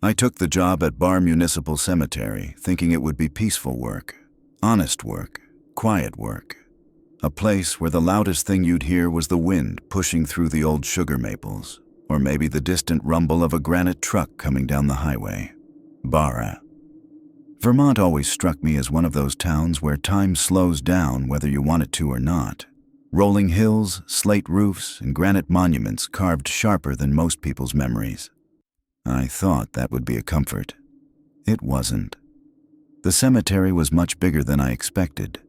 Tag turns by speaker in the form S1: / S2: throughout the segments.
S1: I took the job at Barre Municipal Cemetery, thinking it would be peaceful work, honest work, quiet work. A place where the loudest thing you'd hear was the wind pushing through the old sugar maples, or maybe the distant rumble of a granite truck coming down the highway. Barre. Vermont always struck me as one of those towns where time slows down whether you want it to or not. Rolling hills, slate roofs, and granite monuments carved sharper than most people's memories. I thought that would be a comfort. It wasn't. The cemetery was much bigger than I expected.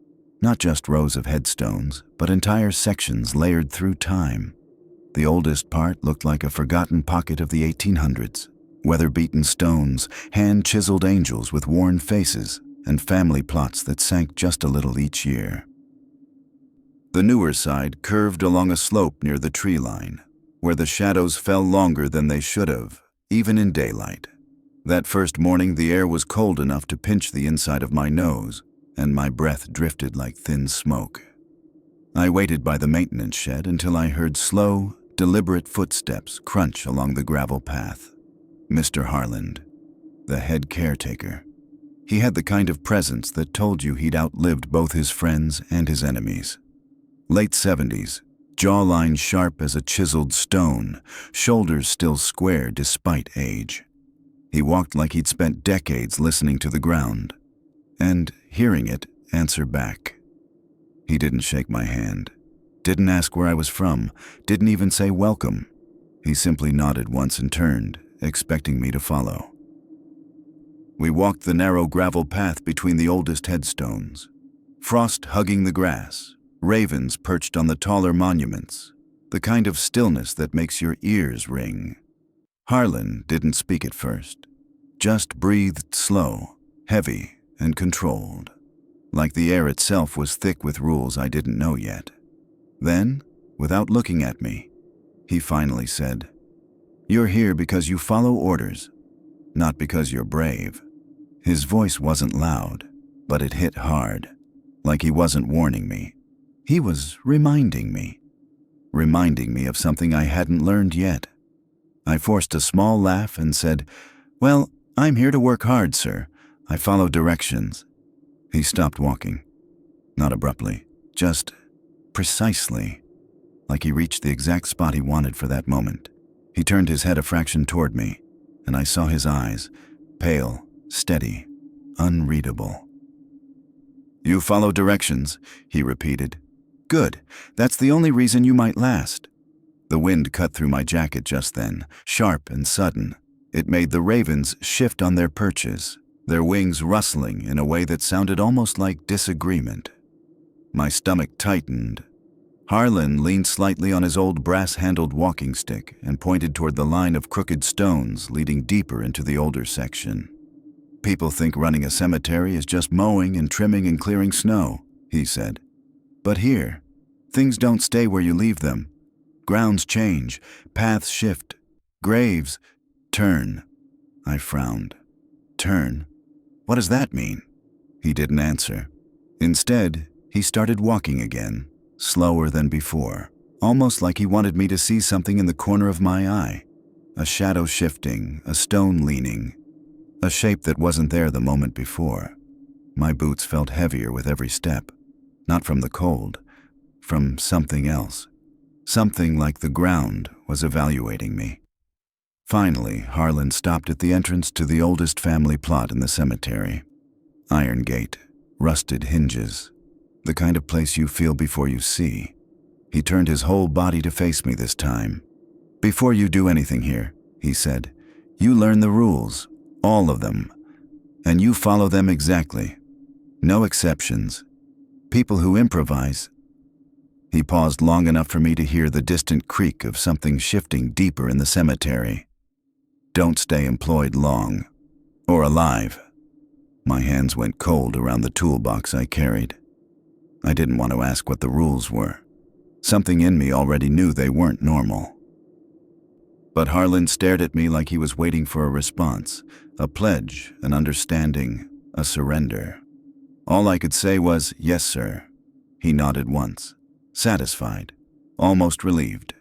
S1: Not just rows of headstones, but entire sections layered through time. The oldest part looked like a forgotten pocket of the 1800s. Weather-beaten stones, hand-chiseled angels with worn faces, and family plots that sank just a little each year. The newer side curved along a slope near the tree line, where the shadows fell longer than they should have, even in daylight. That first morning, the air was cold enough to pinch the inside of my nose, and my breath drifted like thin smoke. I waited by the maintenance shed until I heard slow, deliberate footsteps crunch along the gravel path. Mr. Harland, the head caretaker. He had the kind of presence that told you he'd outlived both his friends and his enemies. Late 70s, jawline sharp as a chiseled stone, shoulders still square despite age. He walked like he'd spent decades listening to the ground, and hearing it answer back. He didn't shake my hand, didn't ask where I was from, didn't even say welcome. He simply nodded once and turned, expecting me to follow. We walked the narrow gravel path between the oldest headstones, frost hugging the grass, ravens perched on the taller monuments, the kind of stillness that makes your ears ring. Harlan didn't speak at first, just breathed slow, heavy, and controlled, like the air itself was thick with rules I didn't know yet. Then, without looking at me, he finally said, "You're here because you follow orders, not because you're brave." His voice wasn't loud, but it hit hard, like he wasn't warning me. He was reminding me of something I hadn't learned yet. I forced a small laugh and said, "Well, I'm here to work hard, sir. I follow directions." He stopped walking, not abruptly, just precisely, like he reached the exact spot he wanted for that moment. He turned his head a fraction toward me, and I saw his eyes, pale, steady, unreadable. "You follow directions," he repeated. "Good. That's the only reason you might last." The wind cut through my jacket just then, sharp and sudden. It made the ravens shift on their perches, their wings rustling in a way that sounded almost like disagreement. My stomach tightened. Harlan leaned slightly on his old brass-handled walking stick and pointed toward the line of crooked stones leading deeper into the older section. "People think running a cemetery is just mowing and trimming and clearing snow," he said. "But here, things don't stay where you leave them. Grounds change, paths shift, graves turn." I frowned. "Turn? What does that mean?" He didn't answer. Instead, he started walking again, slower than before, almost like he wanted me to see something in the corner of my eye. A shadow shifting, a stone leaning, a shape that wasn't there the moment before. My boots felt heavier with every step, not from the cold, from something else. Something like the ground was evaluating me. Finally, Harlan stopped at the entrance to the oldest family plot in the cemetery. Iron gate, rusted hinges, the kind of place you feel before you see. He turned his whole body to face me this time. "Before you do anything here," he said, "you learn the rules, all of them, and you follow them exactly. No exceptions. People who improvise." He paused long enough for me to hear the distant creak of something shifting deeper in the cemetery. "Don't stay employed long. Or alive." My hands went cold around the toolbox I carried. I didn't want to ask what the rules were. Something in me already knew they weren't normal. But Harlan stared at me like he was waiting for a response, a pledge, an understanding, a surrender. All I could say was, "Yes, sir." He nodded once, satisfied, almost relieved.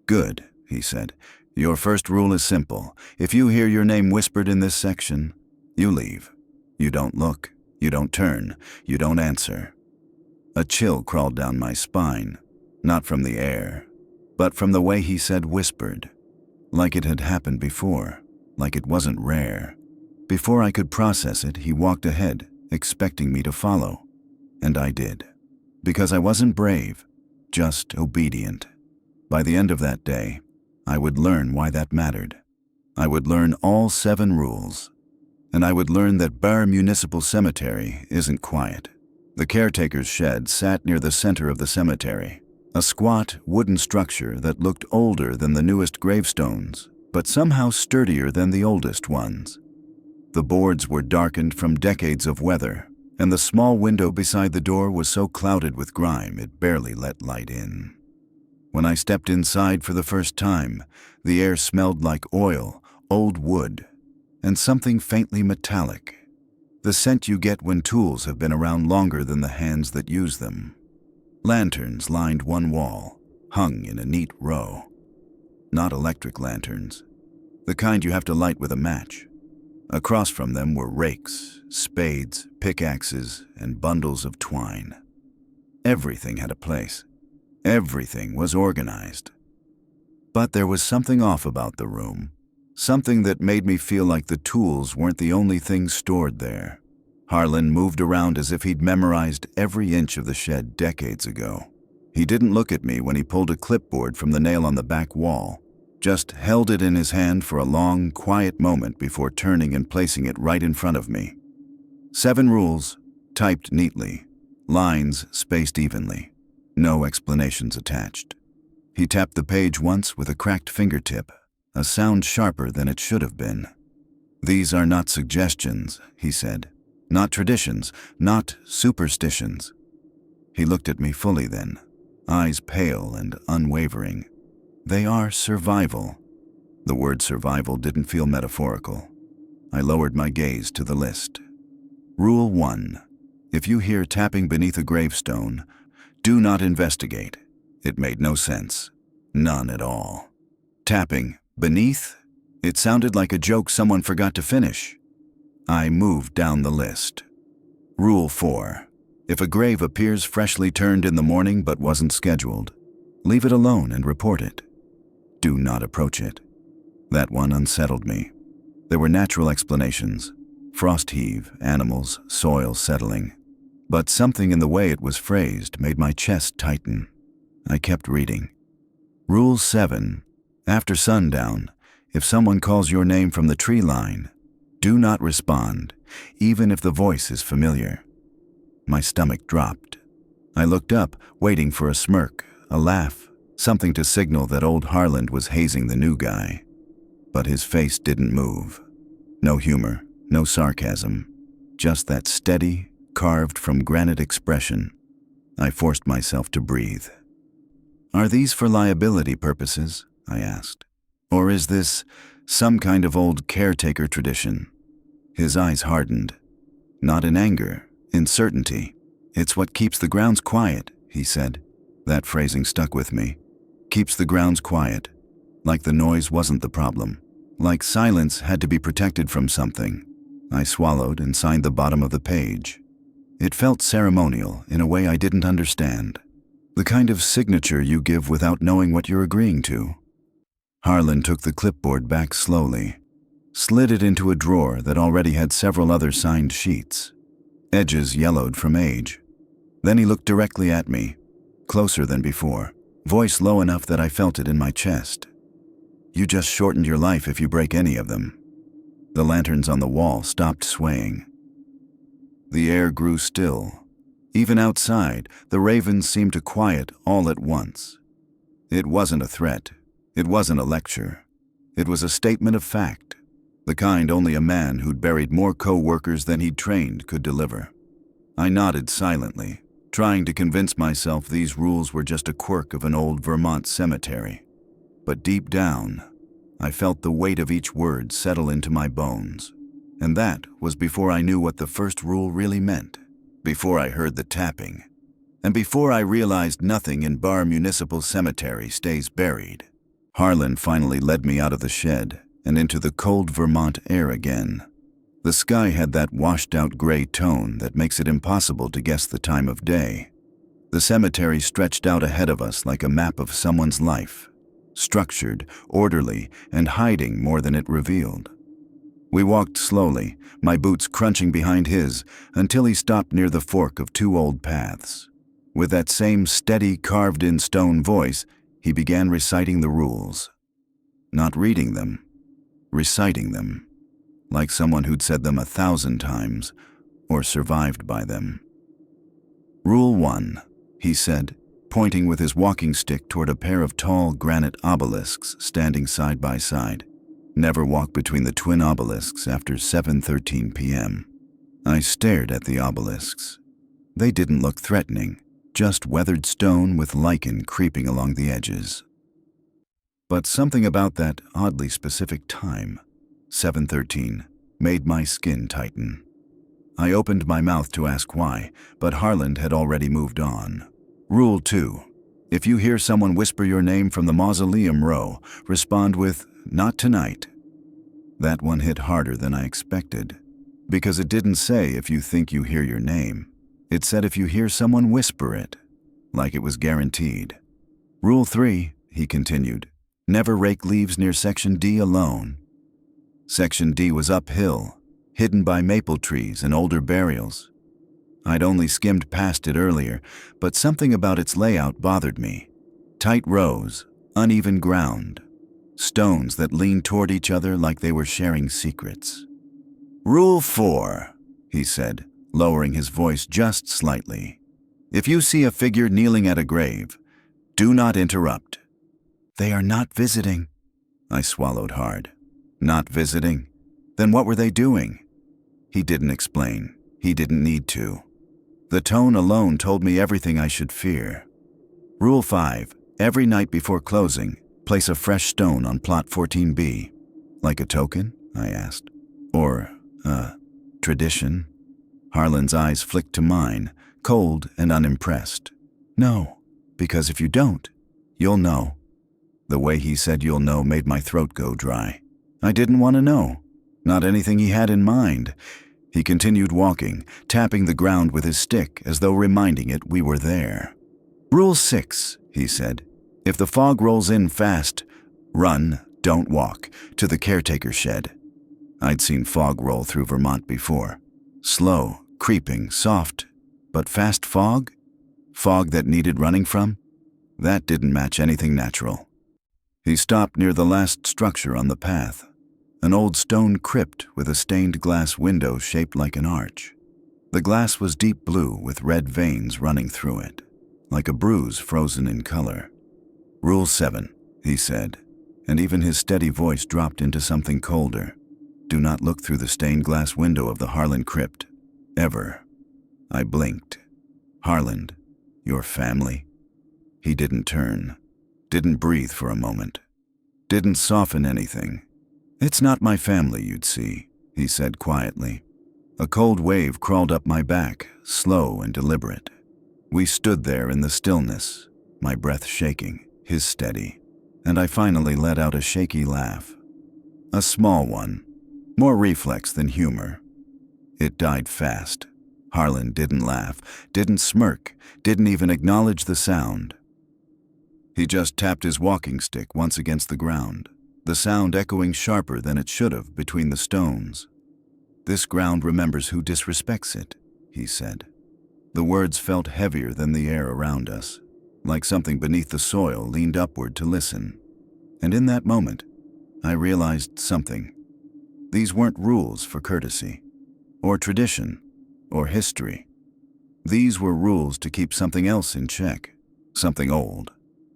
S1: "Good," he said. Your first rule is simple. If you hear your name whispered in this section, you leave. You don't look, you don't turn, you don't answer. A chill crawled down my spine, not from the air, but from the way he said whispered, like it had happened before, like it wasn't rare. Before I could process it, he walked ahead, expecting me to follow. And I did. Because I wasn't brave, just obedient. By the end of that day, I would learn why that mattered. I would learn all 7 rules. And I would learn that Barre Municipal Cemetery isn't quiet. The caretaker's shed sat near the center of the cemetery, a squat wooden structure that looked older than the newest gravestones, but somehow sturdier than the oldest ones. The boards were darkened from decades of weather, and the small window beside the door was so clouded with grime it barely let light in. When I stepped inside for the first time, the air smelled like oil, old wood, and something faintly metallic. The scent you get when tools have been around longer than the hands that use them. Lanterns lined one wall, hung in a neat row. Not electric lanterns, the kind you have to light with a match. Across from them were rakes, spades, pickaxes, and bundles of twine. Everything had a place. Everything was organized. But there was something off about the room, something that made me feel like the tools weren't the only things stored there. Harlan moved around as if he'd memorized every inch of the shed decades ago. He didn't look at me when he pulled a clipboard from the nail on the back wall, just held it in his hand for a long, quiet moment before turning and placing it right in front of me. 7 rules, typed neatly, lines spaced evenly, no explanations attached. He tapped the page once with a cracked fingertip, a sound sharper than it should have been. "These are not suggestions," he said. "Not traditions, not superstitions." He looked at me fully then, eyes pale and unwavering. "They are survival." The word survival didn't feel metaphorical. I lowered my gaze to the list. Rule 1. If you hear tapping beneath a gravestone, do not investigate. It made no sense. None at all. Tapping beneath? It sounded like a joke someone forgot to finish. I moved down the list. Rule 4. If a grave appears freshly turned in the morning but wasn't scheduled, leave it alone and report it. Do not approach it. That one unsettled me. There were natural explanations. Frost heave, animals, soil settling. But something in the way it was phrased made my chest tighten. I kept reading. Rule 7. After sundown, if someone calls your name from the tree line, do not respond, even if the voice is familiar. My stomach dropped. I looked up, waiting for a smirk, a laugh, something to signal that old Harlan was hazing the new guy. But his face didn't move. No humor, no sarcasm, just that steady, carved from granite expression. I forced myself to breathe. "Are these for liability purposes?" I asked. "Or is this some kind of old caretaker tradition?" His eyes hardened. Not in anger, in certainty. "It's what keeps the grounds quiet," he said. That phrasing stuck with me. Keeps the grounds quiet. Like the noise wasn't the problem. Like silence had to be protected from something. I swallowed and signed the bottom of the page. It felt ceremonial in a way I didn't understand. The kind of signature you give without knowing what you're agreeing to. Harlan took the clipboard back slowly, slid it into a drawer that already had several other signed sheets. Edges yellowed from age. Then he looked directly at me, closer than before, voice low enough that I felt it in my chest. "You just shortened your life if you break any of them." The lanterns on the wall stopped swaying. The air grew still. Even outside, the ravens seemed to quiet all at once. It wasn't a threat. It wasn't a lecture. It was a statement of fact, the kind only a man who'd buried more co-workers than he'd trained could deliver. I nodded silently, trying to convince myself these rules were just a quirk of an old Vermont cemetery. But deep down, I felt the weight of each word settle into my bones. And that was before I knew what the first rule really meant, before I heard the tapping, and before I realized nothing in Barre Municipal Cemetery stays buried. Harlan finally led me out of the shed and into the cold Vermont air again. The sky had that washed-out gray tone that makes it impossible to guess the time of day. The cemetery stretched out ahead of us like a map of someone's life, structured, orderly, and hiding more than it revealed. We walked slowly, my boots crunching behind his, until he stopped near the fork of two old paths. With that same steady, carved-in stone voice, he began reciting the rules. Not reading them, reciting them, like someone who'd said them 1,000 times, or survived by them. Rule 1, he said, pointing with his walking stick toward a pair of tall granite obelisks standing side by side. Never walk between the twin obelisks after 7:13 p.m. I stared at the obelisks. They didn't look threatening, just weathered stone with lichen creeping along the edges. But something about that oddly specific time, 7:13, made my skin tighten. I opened my mouth to ask why, but Harlan had already moved on. Rule 2. If you hear someone whisper your name from the mausoleum row, respond with, "Not tonight." That one hit harder than I expected, because it didn't say if you think you hear your name. It said if you hear someone whisper it, like it was guaranteed. Rule 3, he continued, never rake leaves near Section D alone. Section D was uphill, hidden by maple trees and older burials. I'd only skimmed past it earlier, but something about its layout bothered me. Tight rows, uneven ground, stones that leaned toward each other like they were sharing secrets. Rule 4, he said, lowering his voice just slightly. If you see a figure kneeling at a grave, do not interrupt. They are not visiting. I swallowed hard. Not visiting? Then what were they doing? He didn't explain. He didn't need to. The tone alone told me everything I should fear. Rule 5. Every night before closing, place a fresh stone on plot 14B. Like a token? I asked. Or, tradition? Harlan's eyes flicked to mine, cold and unimpressed. No, because if you don't, you'll know. The way he said you'll know made my throat go dry. I didn't want to know. Not anything he had in mind. He continued walking, tapping the ground with his stick as though reminding it we were there. Rule 6, he said. If the fog rolls in fast, run, don't walk, to the caretaker shed. I'd seen fog roll through Vermont before. Slow, creeping, soft, but fast fog? Fog that needed running from? That didn't match anything natural. He stopped near the last structure on the path, an old stone crypt with a stained glass window shaped like an arch. The glass was deep blue with red veins running through it, like a bruise frozen in color. Rule 7, he said, and even his steady voice dropped into something colder. Do not look through the stained glass window of the Harlan crypt. Ever. I blinked. Harlan, your family? He didn't turn. Didn't breathe for a moment. Didn't soften anything. It's not my family, you'd see, he said quietly. A cold wave crawled up my back, slow and deliberate. We stood there in the stillness, my breath shaking, his steady, and I finally let out a shaky laugh. A small one, more reflex than humor. It died fast. Harlan didn't laugh, didn't smirk, didn't even acknowledge the sound. He just tapped his walking stick once against the ground, the sound echoing sharper than it should have between the stones. This ground remembers who disrespects it, he said. The words felt heavier than the air around us, like something beneath the soil leaned upward to listen. And in that moment, I realized something. These weren't rules for courtesy, or tradition, or history. These were rules to keep something else in check, something old,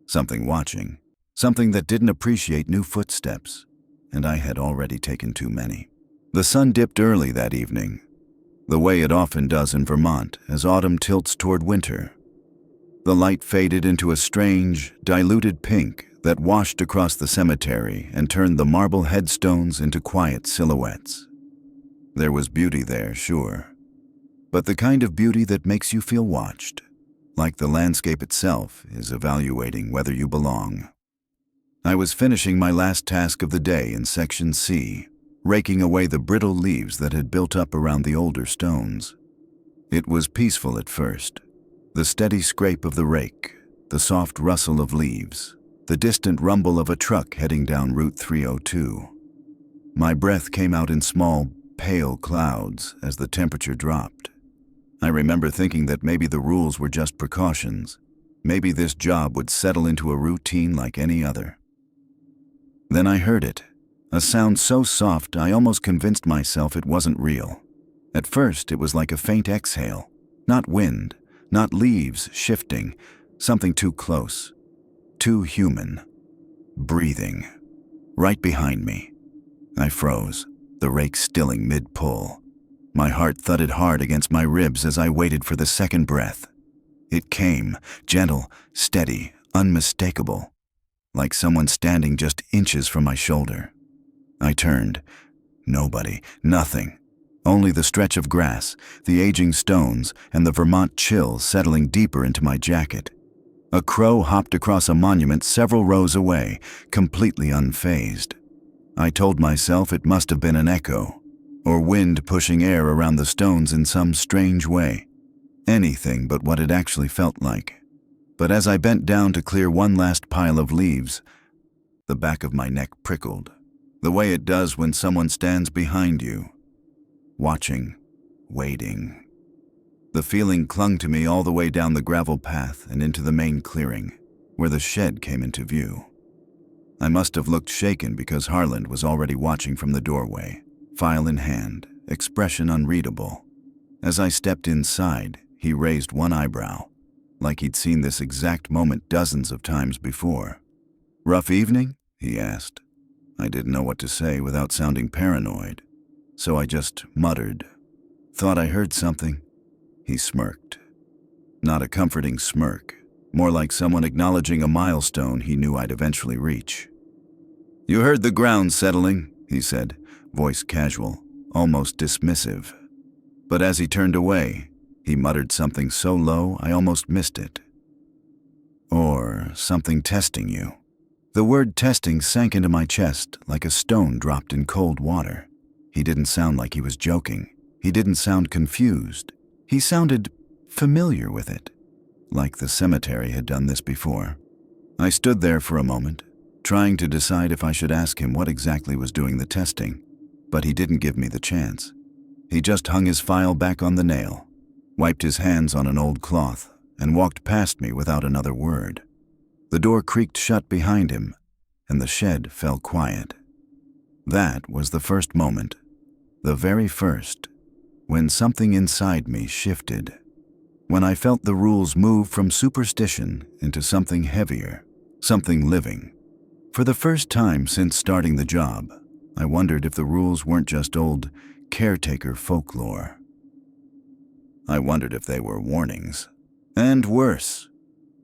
S1: something watching, something that didn't appreciate new footsteps, and I had already taken too many. The sun dipped early that evening, the way it often does in Vermont as autumn tilts toward winter. The light faded into a strange, diluted pink that washed across the cemetery and turned the marble headstones into quiet silhouettes. There was beauty there, sure, but the kind of beauty that makes you feel watched, like the landscape itself is evaluating whether you belong. I was finishing my last task of the day in Section C, raking away the brittle leaves that had built up around the older stones. It was peaceful at first. The steady scrape of the rake, the soft rustle of leaves, the distant rumble of a truck heading down Route 302. My breath came out in small, pale clouds as the temperature dropped. I remember thinking that maybe the rules were just precautions. Maybe this job would settle into a routine like any other. Then I heard it, a sound so soft I almost convinced myself it wasn't real. At first, it was like a faint exhale, not wind, not leaves shifting, something too close, too human, breathing, right behind me. I froze, the rake stilling mid-pull. My heart thudded hard against my ribs as I waited for the second breath. It came, gentle, steady, unmistakable, like someone standing just inches from my shoulder. I turned. Nobody, nothing. Only the stretch of grass, the aging stones, and the Vermont chill settling deeper into my jacket. A crow hopped across a monument several rows away, completely unfazed. I told myself it must have been an echo, or wind pushing air around the stones in some strange way. Anything but what it actually felt like. But as I bent down to clear one last pile of leaves, the back of my neck prickled, the way it does when someone stands behind you, watching, waiting. The feeling clung to me all the way down the gravel path and into the main clearing, where the shed came into view. I must have looked shaken because Harland was already watching from the doorway, file in hand, expression unreadable. As I stepped inside, he raised one eyebrow, like he'd seen this exact moment dozens of times before. "Rough evening?" he asked. I didn't know what to say without sounding paranoid, so I just muttered. "Thought I heard something." He smirked. Not a comforting smirk, more like someone acknowledging a milestone he knew I'd eventually reach. "You heard the ground settling," he said, voice casual, almost dismissive. But as he turned away, he muttered something so low I almost missed it. "Or something testing you." The word testing sank into my chest like a stone dropped in cold water. He didn't sound like he was joking. He didn't sound confused. He sounded familiar with it, like the cemetery had done this before. I stood there for a moment, trying to decide if I should ask him what exactly was doing the testing, but he didn't give me the chance. He just hung his file back on the nail, wiped his hands on an old cloth, and walked past me without another word. The door creaked shut behind him, and the shed fell quiet. That was the first moment, the very first, when something inside me shifted. When I felt the rules move from superstition into something heavier, something living. For the first time since starting the job, I wondered if the rules weren't just old caretaker folklore. I wondered if they were warnings. And worse,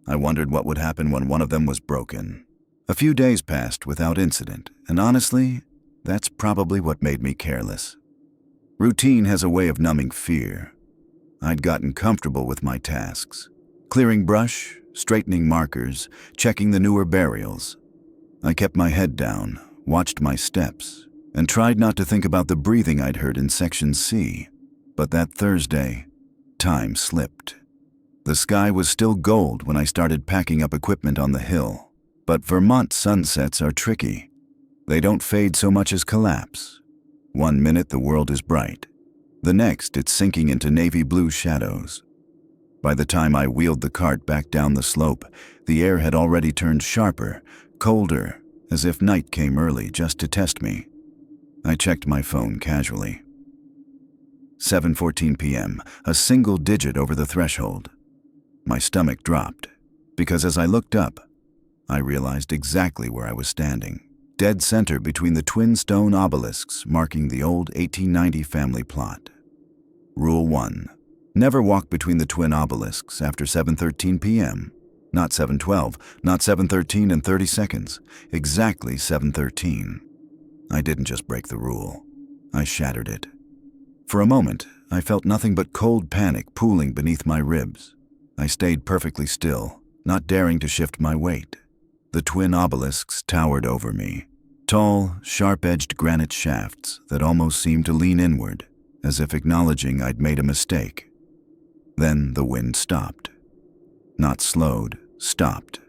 S1: I wondered what would happen when one of them was broken. A few days passed without incident, and honestly, that's probably what made me careless. Routine has a way of numbing fear. I'd gotten comfortable with my tasks, clearing brush, straightening markers, checking the newer burials. I kept my head down, watched my steps, and tried not to think about the breathing I'd heard in Section C. But that Thursday, time slipped. The sky was still gold when I started packing up equipment on the hill, but Vermont sunsets are tricky. They don't fade so much as collapse. One minute the world is bright. The next it's sinking into navy blue shadows. By the time I wheeled the cart back down the slope, the air had already turned sharper, colder, as if night came early just to test me. I checked my phone casually. 7:14 p.m., a single digit over the threshold. My stomach dropped, because as I looked up, I realized exactly where I was standing, dead center between the twin stone obelisks marking the old 1890 family plot. Rule 1. Never walk between the twin obelisks after 7:13 p.m. Not 7:12, not 7:13 and 30 seconds, exactly 7:13. I didn't just break the rule, I shattered it. For a moment, I felt nothing but cold panic pooling beneath my ribs. I stayed perfectly still, not daring to shift my weight. The twin obelisks towered over me, tall, sharp-edged granite shafts that almost seemed to lean inward, as if acknowledging I'd made a mistake. Then the wind stopped. Not slowed, stopped.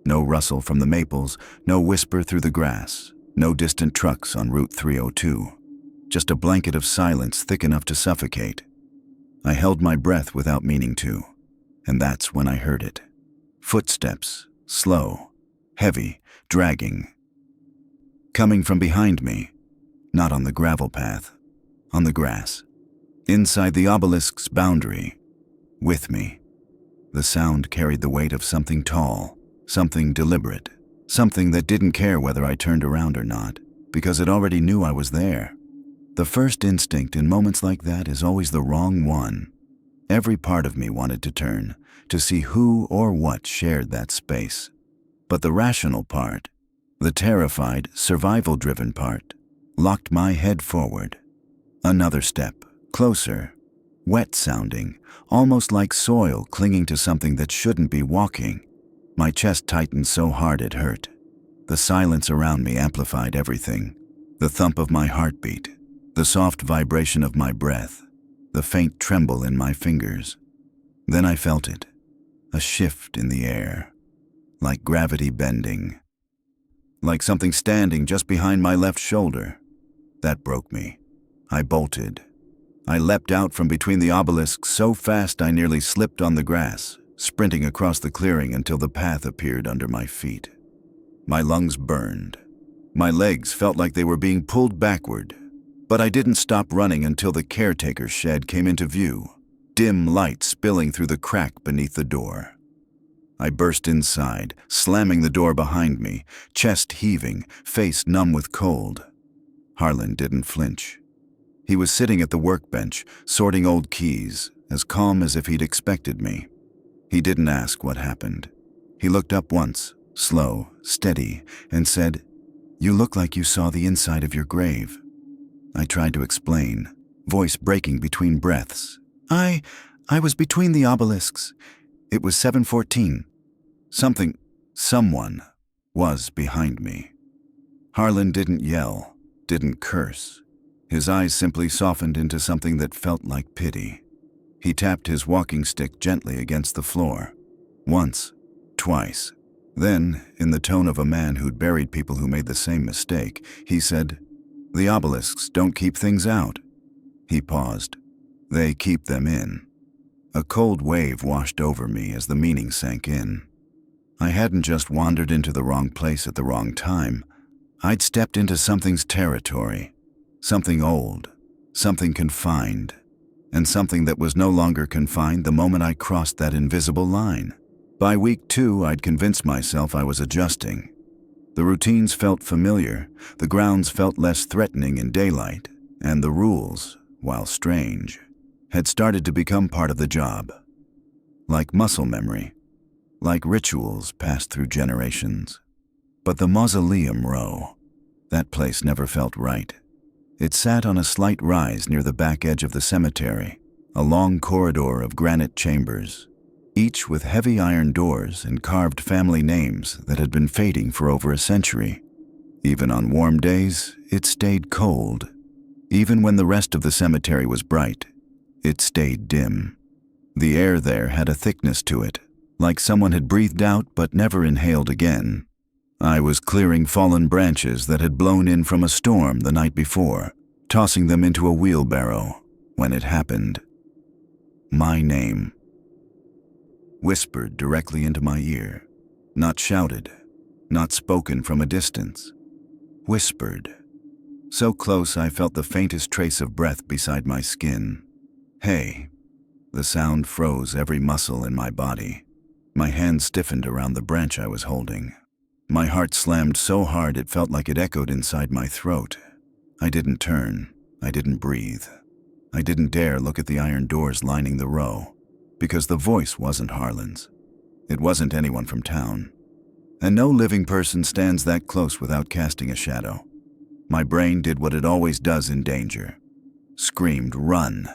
S1: No rustle from the maples, no whisper through the grass, no distant trucks on Route 302. Just a blanket of silence thick enough to suffocate. I held my breath without meaning to, and that's when I heard it. Footsteps, slow, heavy, dragging. Coming from behind me, not on the gravel path, on the grass. Inside the obelisk's boundary, with me. The sound carried the weight of something tall, something deliberate, something that didn't care whether I turned around or not, because it already knew I was there. The first instinct in moments like that is always the wrong one. Every part of me wanted to turn, to see who or what shared that space. But the rational part, the terrified, survival-driven part, locked my head forward. Another step, closer, wet-sounding, almost like soil clinging to something that shouldn't be walking. My chest tightened so hard it hurt. The silence around me amplified everything. The thump of my heartbeat, the soft vibration of my breath, the faint tremble in my fingers. Then I felt it, a shift in the air, like gravity bending, like something standing just behind my left shoulder. That broke me. I bolted. I leapt out from between the obelisks so fast I nearly slipped on the grass, sprinting across the clearing until the path appeared under my feet. My lungs burned. My legs felt like they were being pulled backward. But I didn't stop running until the caretaker's shed came into view, dim light spilling through the crack beneath the door. I burst inside, slamming the door behind me, chest heaving, face numb with cold. Harlan didn't flinch. He was sitting at the workbench, sorting old keys, as calm as if he'd expected me. He didn't ask what happened. He looked up once, slow, steady, and said, "You look like you saw the inside of your grave." I tried to explain, voice breaking between breaths. I was between the obelisks. It was 7:14. Someone was behind me. Harlan didn't yell, didn't curse. His eyes simply softened into something that felt like pity. He tapped his walking stick gently against the floor. Once, twice. Then, in the tone of a man who'd buried people who made the same mistake, he said, "The obelisks don't keep things out." He paused. "They keep them in." A cold wave washed over me as the meaning sank in. I hadn't just wandered into the wrong place at the wrong time. I'd stepped into something's territory. Something old, something confined, and something that was no longer confined the moment I crossed that invisible line. By week 2, I'd convinced myself I was adjusting. The routines felt familiar, the grounds felt less threatening in daylight, and the rules, while strange, had started to become part of the job. Like muscle memory, like rituals passed through generations. But the Mausoleum Row, that place never felt right. It sat on a slight rise near the back edge of the cemetery, a long corridor of granite chambers, each with heavy iron doors and carved family names that had been fading for over a century. Even on warm days, it stayed cold. Even when the rest of the cemetery was bright, it stayed dim. The air there had a thickness to it, like someone had breathed out but never inhaled again. I was clearing fallen branches that had blown in from a storm the night before, tossing them into a wheelbarrow when it happened. My name, whispered directly into my ear, not shouted, not spoken from a distance. Whispered, so close I felt the faintest trace of breath beside my skin. "Hey." The sound froze every muscle in my body. My hand stiffened around the branch I was holding. My heart slammed so hard it felt like it echoed inside my throat. I didn't turn. I didn't breathe. I didn't dare look at the iron doors lining the row, because the voice wasn't Harlan's. It wasn't anyone from town. And no living person stands that close without casting a shadow. My brain did what it always does in danger. Screamed, "Run!"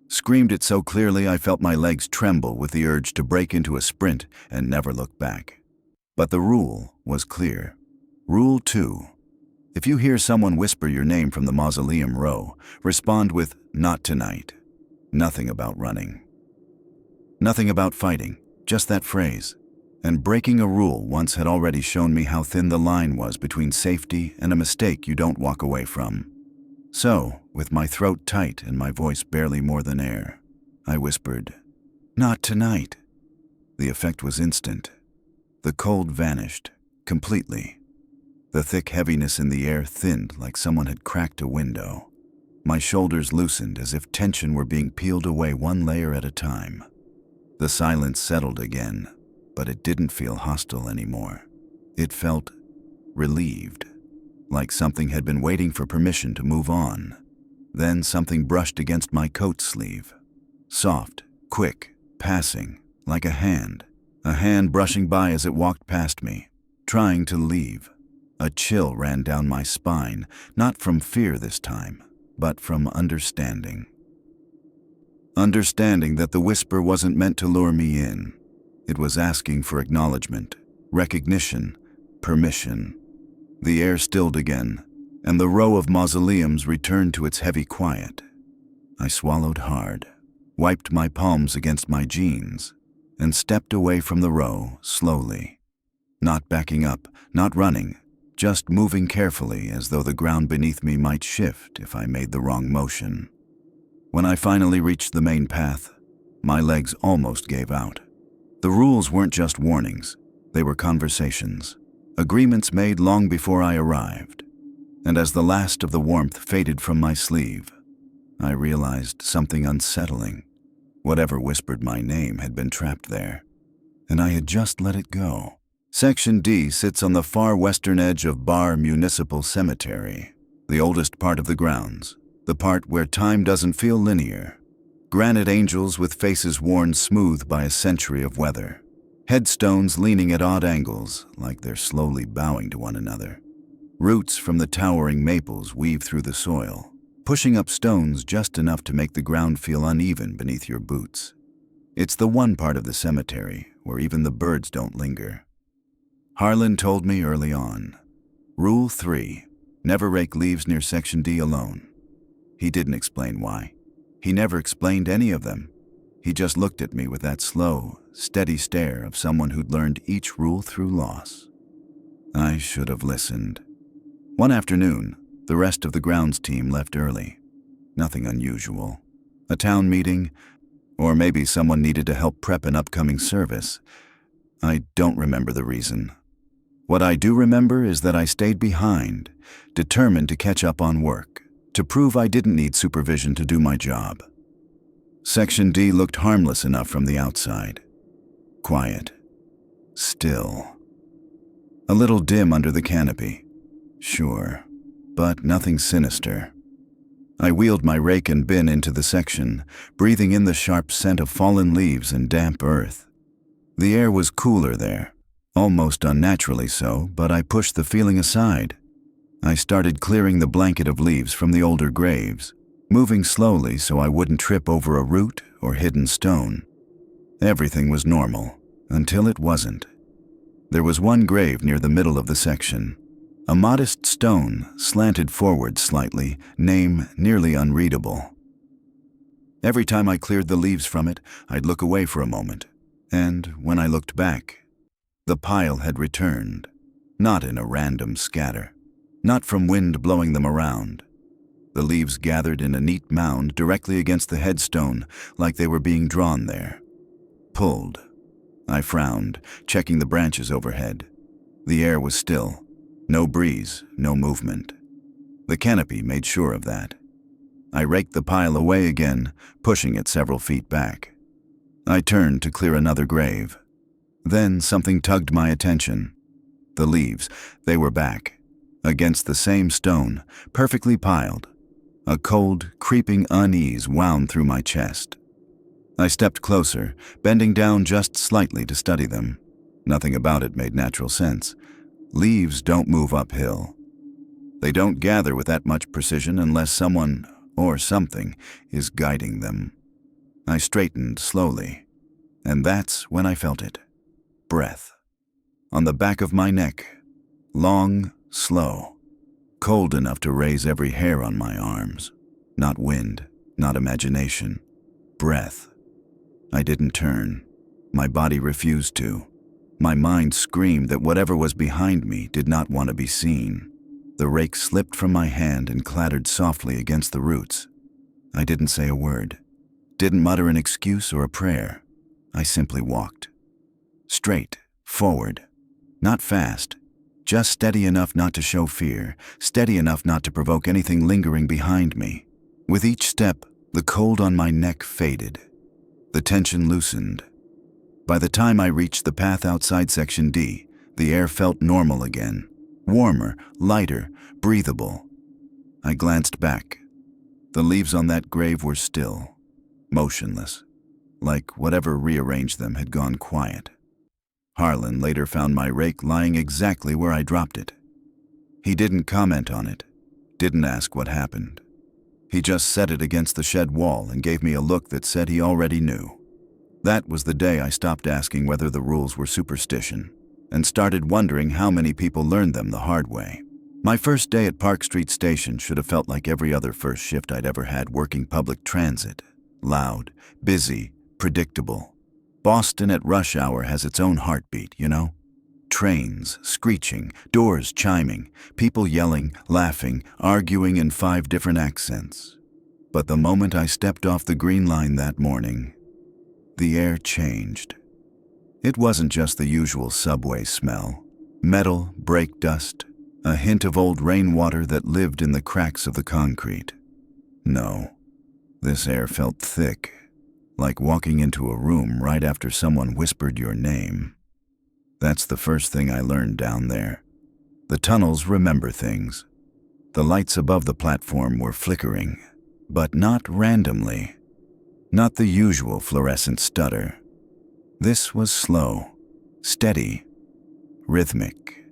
S1: Screamed it so clearly I felt my legs tremble with the urge to break into a sprint and never look back. But the rule was clear. Rule 2. If you hear someone whisper your name from the mausoleum row, respond with, "Not tonight." Nothing about running. Nothing about fighting, just that phrase. And breaking a rule once had already shown me how thin the line was between safety and a mistake you don't walk away from. So, with my throat tight and my voice barely more than air, I whispered, "Not tonight." The effect was instant. The cold vanished, completely. The thick heaviness in the air thinned like someone had cracked a window. My shoulders loosened as if tension were being peeled away one layer at a time. The silence settled again, but it didn't feel hostile anymore. It felt relieved, like something had been waiting for permission to move on. Then something brushed against my coat sleeve. Soft, quick, passing, like a hand brushing by as it walked past me, trying to leave. A chill ran down my spine, not from fear this time, but from understanding. Understanding that the whisper wasn't meant to lure me in. It was asking for acknowledgement, recognition, permission. The air stilled again, and the row of mausoleums returned to its heavy quiet. I swallowed hard, wiped my palms against my jeans, and stepped away from the row slowly. Not backing up, not running, just moving carefully as though the ground beneath me might shift if I made the wrong motion. When I finally reached the main path, my legs almost gave out. The rules weren't just warnings, they were conversations, agreements made long before I arrived. And as the last of the warmth faded from my sleeve, I realized something unsettling. Whatever whispered my name had been trapped there, and I had just let it go. Section D sits on the far western edge of Barre Municipal Cemetery, the oldest part of the grounds, the part where time doesn't feel linear. Granite angels with faces worn smooth by a century of weather. Headstones leaning at odd angles, like they're slowly bowing to one another. Roots from the towering maples weave through the soil, pushing up stones just enough to make the ground feel uneven beneath your boots. It's the one part of the cemetery where even the birds don't linger. Harlan told me early on, Rule 3, never rake leaves near Section D alone. He didn't explain why. He never explained any of them. He just looked at me with that slow, steady stare of someone who'd learned each rule through loss. I should have listened. One afternoon, the rest of the grounds team left early. Nothing unusual. A town meeting, or maybe someone needed to help prep an upcoming service. I don't remember the reason. What I do remember is that I stayed behind, determined to catch up on work, to prove I didn't need supervision to do my job. Section D looked harmless enough from the outside. Quiet. Still. A little dim under the canopy. Sure, but nothing sinister. I wheeled my rake and bin into the section, breathing in the sharp scent of fallen leaves and damp earth. The air was cooler there, almost unnaturally so, but I pushed the feeling aside. I started clearing the blanket of leaves from the older graves, moving slowly so I wouldn't trip over a root or hidden stone. Everything was normal, until it wasn't. There was one grave near the middle of the section. A modest stone slanted forward slightly, name nearly unreadable. Every time I cleared the leaves from it, I'd look away for a moment, and when I looked back, the pile had returned, not in a random scatter, not from wind blowing them around. The leaves gathered in a neat mound directly against the headstone, like they were being drawn there. Pulled. I frowned, checking the branches overhead. The air was still. No breeze, no movement. The canopy made sure of that. I raked the pile away again, pushing it several feet back. I turned to clear another grave. Then something tugged my attention. The leaves, they were back, against the same stone, perfectly piled. A cold, creeping unease wound through my chest. I stepped closer, bending down just slightly to study them. Nothing about it made natural sense. Leaves don't move uphill. They don't gather with that much precision unless someone, or something, is guiding them. I straightened slowly, and that's when I felt it. Breath. on the back of my neck. Long, slow, cold enough to raise every hair on my arms. Not wind, not imagination. Breath. I didn't turn. My body refused to. My mind screamed that whatever was behind me did not want to be seen. The rake slipped from my hand and clattered softly against the roots. I didn't say a word. Didn't mutter an excuse or a prayer. I simply walked. Straight, forward. Not fast. Just steady enough not to show fear, steady enough not to provoke anything lingering behind me. With each step, the cold on my neck faded. The tension loosened. By the time I reached the path outside Section D, the air felt normal again. Warmer, lighter, breathable. I glanced back. The leaves on that grave were still, motionless, like whatever rearranged them had gone quiet. Harlan later found my rake lying exactly where I dropped it. He didn't comment on it, didn't ask what happened. He just set it against the shed wall and gave me a look that said he already knew. That was the day I stopped asking whether the rules were superstition and started wondering how many people learned them the hard way. My first day at Park Street Station should have felt like every other first shift I'd ever had working public transit. Loud, busy, predictable. Boston at rush hour has its own heartbeat, you know? Trains, screeching, doors chiming, people yelling, laughing, arguing in 5 different accents. But the moment I stepped off the Green Line that morning, the air changed. It wasn't just the usual subway smell. Metal, brake dust, a hint of old rainwater that lived in the cracks of the concrete. No, this air felt thick, like walking into a room right after someone whispered your name. That's the first thing I learned down there. The tunnels remember things. The lights above the platform were flickering, but not randomly. Not the usual fluorescent stutter. This was slow, steady, rhythmic,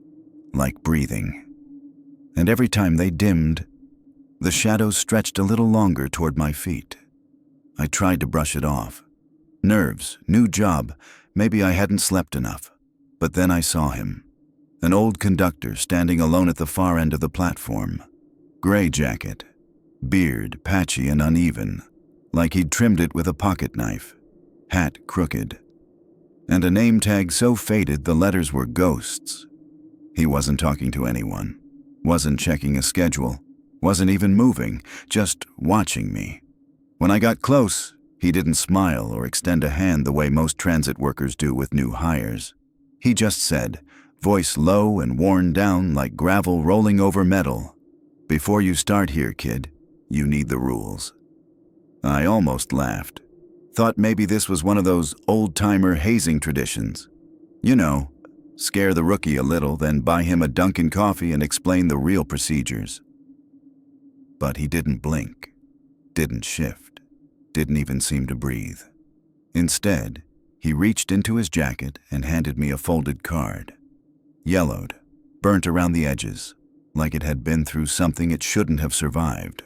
S1: like breathing. And every time they dimmed, the shadows stretched a little longer toward my feet. I tried to brush it off. Nerves, new job, maybe I hadn't slept enough. But then I saw him. An old conductor standing alone at the far end of the platform. Gray jacket, beard patchy and uneven, like he'd trimmed it with a pocket knife. Hat crooked. And a name tag so faded the letters were ghosts. He wasn't talking to anyone. Wasn't checking a schedule. Wasn't even moving, just watching me. When I got close, he didn't smile or extend a hand the way most transit workers do with new hires. He just said, voice low and worn down like gravel rolling over metal, "Before you start here, kid, you need the rules." I almost laughed. Thought maybe this was one of those old-timer hazing traditions. You know, scare the rookie a little, then buy him a Dunkin' coffee and explain the real procedures. But he didn't blink, didn't shift, didn't even seem to breathe. Instead, he reached into his jacket and handed me a folded card. Yellowed, burnt around the edges, like it had been through something it shouldn't have survived.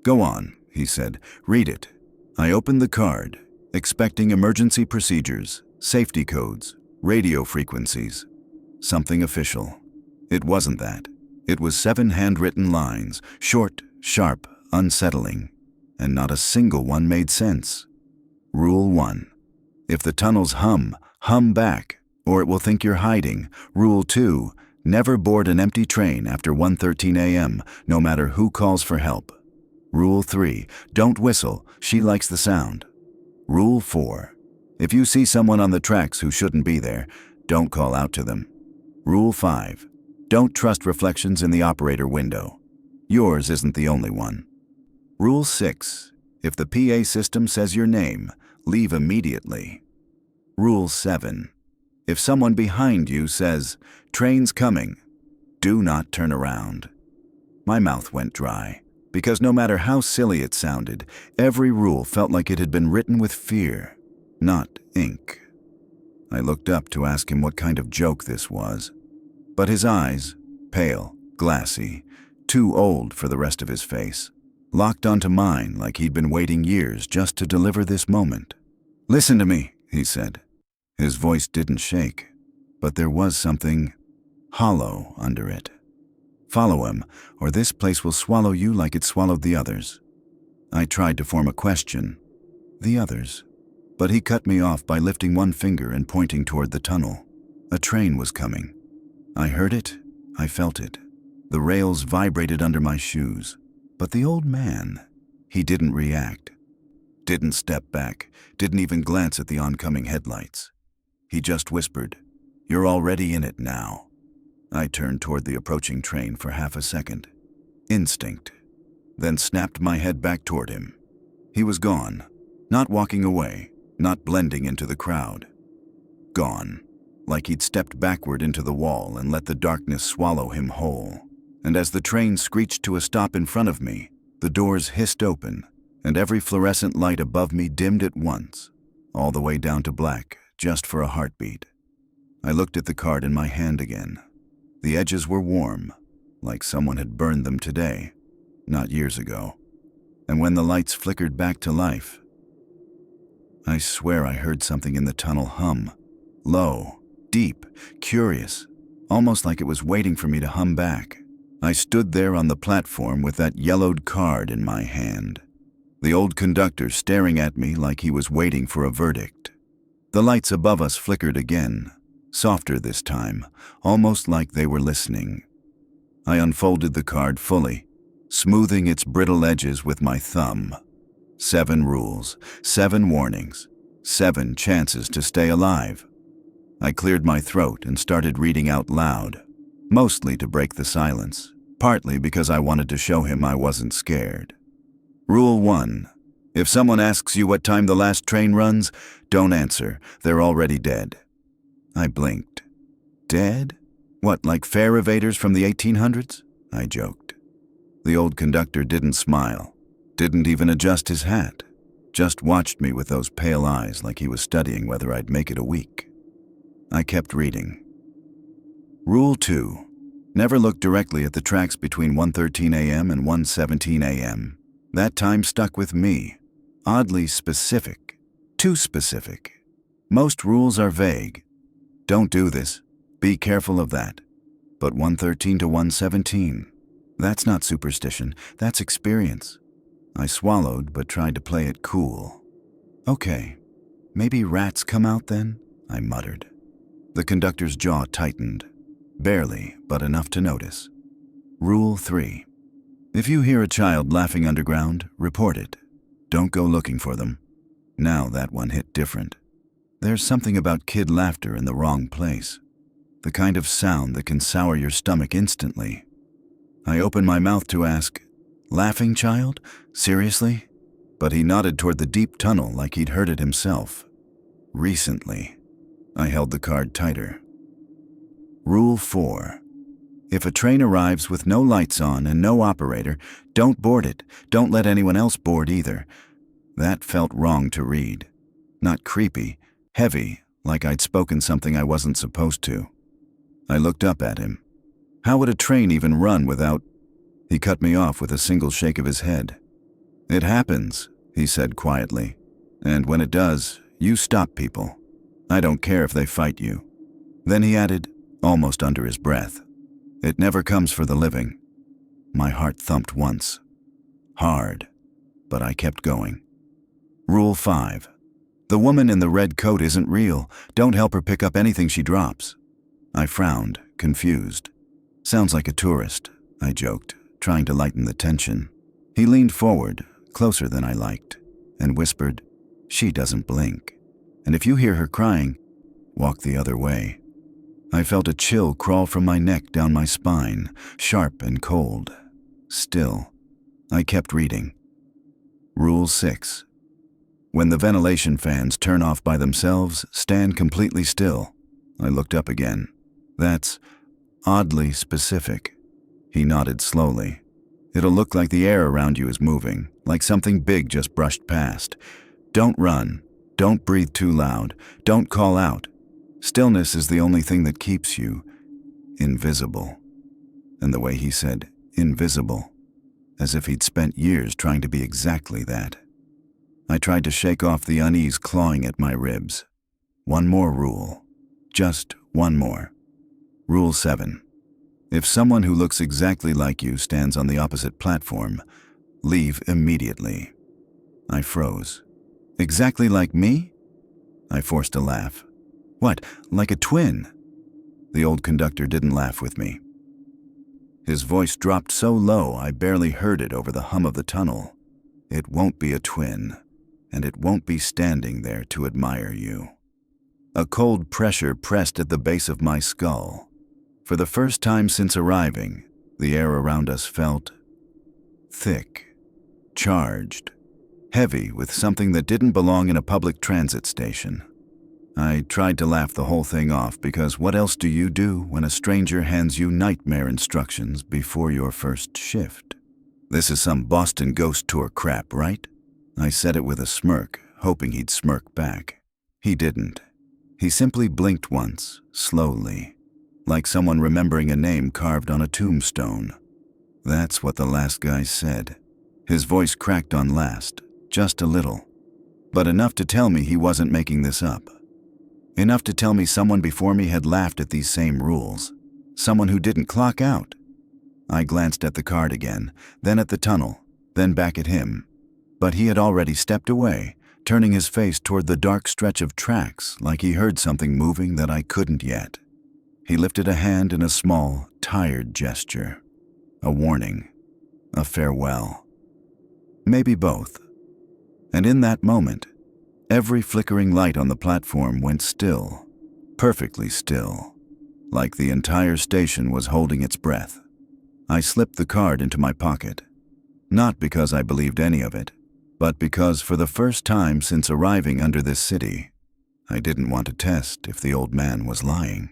S1: "Go on," he said, "read it." I opened the card, expecting emergency procedures, safety codes, radio frequencies. Something official. It wasn't that. It was 7 handwritten lines, short, sharp, unsettling, and not a single one made sense. Rule 1. If the tunnels hum back, or it will think you're hiding. Rule 2. Never board an empty train after 1:13 a.m., no matter who calls for help. Rule 3. Don't whistle, she likes the sound. Rule 4. If you see someone on the tracks who shouldn't be there, don't call out to them. Rule 5. Don't trust reflections in the operator window. Yours isn't the only one. Rule 6. If the PA system says your name, leave immediately. Rule 7. If someone behind you says, "Train's coming," do not turn around. My mouth went dry, because no matter how silly it sounded, every rule felt like it had been written with fear, not ink. I looked up to ask him what kind of joke this was, but his eyes, pale, glassy, too old for the rest of his face, locked onto mine like he'd been waiting years just to deliver this moment. "Listen to me," he said. His voice didn't shake. but there was something hollow under it. Follow him, or this place will swallow you like it swallowed the others. I tried to form a question. The others. But he cut me off by lifting one finger and pointing toward the tunnel. A train was coming. I heard it. I felt it. The rails vibrated under my shoes. But the old man, he didn't react. Didn't step back. Didn't even glance at the oncoming headlights. He just whispered, "You're already in it now." I turned toward the approaching train for half a second. Instinct. Then snapped my head back toward him. He was gone. Not walking away. Not blending into the crowd. Gone. Like he'd stepped backward into the wall and let the darkness swallow him whole. And as the train screeched to a stop in front of me, the doors hissed open, and every fluorescent light above me dimmed at once, all the way down to black, just for a heartbeat. I looked at the card in my hand again. The edges were warm, like someone had burned them today, not years ago. And when the lights flickered back to life, I swear I heard something in the tunnel hum, low, deep, curious, almost like it was waiting for me to hum back. I stood there on the platform with that yellowed card in my hand. The old conductor staring at me like he was waiting for a verdict. The lights above us flickered again, softer this time, almost like they were listening. I unfolded the card fully, smoothing its brittle edges with my thumb. 7 rules, 7 warnings, 7 chances to stay alive. I cleared my throat and started reading out loud, mostly to break the silence, partly because I wanted to show him I wasn't scared. Rule 1. If someone asks you what time the last train runs, don't answer. They're already dead. I blinked. Dead? What, like fare evaders from the 1800s? I joked. The old conductor didn't smile, didn't even adjust his hat, just watched me with those pale eyes like he was studying whether I'd make it a week. I kept reading. Rule 2. Never look directly at the tracks between 1:13 a.m. and 1:17 a.m. That time stuck with me. Oddly specific. Too specific. Most rules are vague. Don't do this. Be careful of that. But 1:13 to 1:17. That's not superstition. That's experience. I swallowed, but tried to play it cool. Okay. Maybe rats come out then? I muttered. The conductor's jaw tightened. Barely, but enough to notice. Rule 3. If you hear a child laughing underground, report it. Don't go looking for them. Now that one hit different. There's something about kid laughter in the wrong place. The kind of sound that can sour your stomach instantly. I opened my mouth to ask, "Laughing child? Seriously?" But he nodded toward the deep tunnel like he'd heard it himself. Recently. I held the card tighter. Rule 4. If a train arrives with no lights on and no operator, don't board it. Don't let anyone else board either. That felt wrong to read. Not creepy, heavy, like I'd spoken something I wasn't supposed to. I looked up at him. How would a train even run without... He cut me off with a single shake of his head. "It happens," he said quietly. "And when it does, you stop people. I don't care if they fight you." Then he added, almost under his breath, "It never comes for the living." My heart thumped once. Hard. But I kept going. Rule 5. The woman in the red coat isn't real. Don't help her pick up anything she drops. I frowned, confused. Sounds like a tourist, I joked, trying to lighten the tension. He leaned forward, closer than I liked, and whispered, "She doesn't blink. And if you hear her crying, walk the other way." I felt a chill crawl from my neck down my spine, sharp and cold. Still, I kept reading. Rule 6. When the ventilation fans turn off by themselves, stand completely still. I looked up again. That's oddly specific. He nodded slowly. It'll look like the air around you is moving, like something big just brushed past. Don't run. Don't breathe too loud. Don't call out. Stillness is the only thing that keeps you invisible. And the way he said invisible, as if he'd spent years trying to be exactly that. I tried to shake off the unease clawing at my ribs. One more rule. Just One more. Rule 7. If someone who looks exactly like you stands on the opposite platform, leave immediately. I froze. Exactly like me? I forced a laugh. What, like a twin? The old conductor didn't laugh with me. His voice dropped so low I barely heard it over the hum of the tunnel. It won't be a twin, and it won't be standing there to admire you. A cold pressure pressed at the base of my skull. For the first time since arriving, the air around us felt thick, charged, heavy with something that didn't belong in a public transit station. I tried to laugh the whole thing off because what else do you do when a stranger hands you nightmare instructions before your first shift? This is some Boston ghost tour crap, right? I said it with a smirk, hoping he'd smirk back. He didn't. He simply blinked once, slowly, like someone remembering a name carved on a tombstone. That's what the last guy said. His voice cracked on last, just a little, but enough to tell me he wasn't making this up. Enough to tell me someone before me had laughed at these same rules. Someone who didn't clock out. I glanced at the card again, then at the tunnel, then back at him. But he had already stepped away, turning his face toward the dark stretch of tracks like he heard something moving that I couldn't yet. He lifted a hand in a small, tired gesture. A warning. A farewell. Maybe both. And in that moment, every flickering light on the platform went still, perfectly still, like the entire station was holding its breath. I slipped the card into my pocket, not because I believed any of it, but because for the first time since arriving under this city, I didn't want to test if the old man was lying.